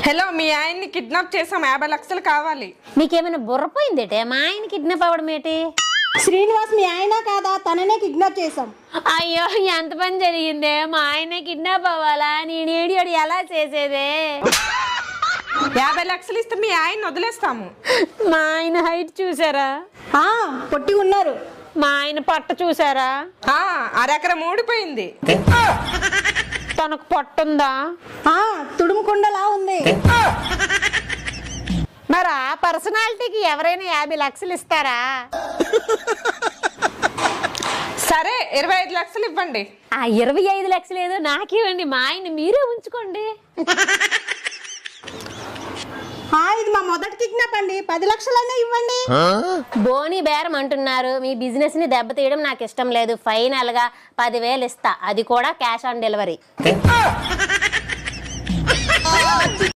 Hello, మీ ఆయన్ని kidnap చేసాం, 50 లక్షలు కావాలి. మీకేమైనా బుర్రపోయిందేటే? మా ఆయన కిడ్నాప్ అవ్వడం ఏంటి? శ్రీనివాస్ మీ ఆయన కాదా? తననే కిడ్నాప్ చేసాం. అయ్యో, ఎంత పని జరిగిందే! మా ఆయన కిడ్నాప్ అవ్వాలా? నేను ఏడియోడు ఎలా చేసేదే? 50 లక్షలు ఇస్తే మీ ఆయన్ని వదిలేస్తాము. మా ఆయన హైట్ చూసారా? పొట్టి ఉన్నారు. మా ఆయన పొట్ట చూసారా? అరెకరం ఊడిపోయింది. తనకు పొట్టుందా? తుడుముకుండలా ఉంది. మరి ఆ పర్సనాలిటీకి ఎవరైనా 50 లక్షలు ఇస్తారా? సరే, 25 లక్షలు ఇవ్వండి. 25 లక్షలు ఏదో నాకివ్వండి, మా ఆయన మీరే ఉంచుకోండి. ఇది మా మొదటి కిడ్నాప్ అండి, 10 లక్షలైనా ఇవ్వండి. బోని బేరం అంటున్నారు. మీ బిజినెస్ ని దెబ్బతీయడం నాకు ఇష్టం లేదు. ఫైనల్ గా 10,000 ఇస్తా, అది కూడా క్యాష్ ఆన్ డెలివరీ.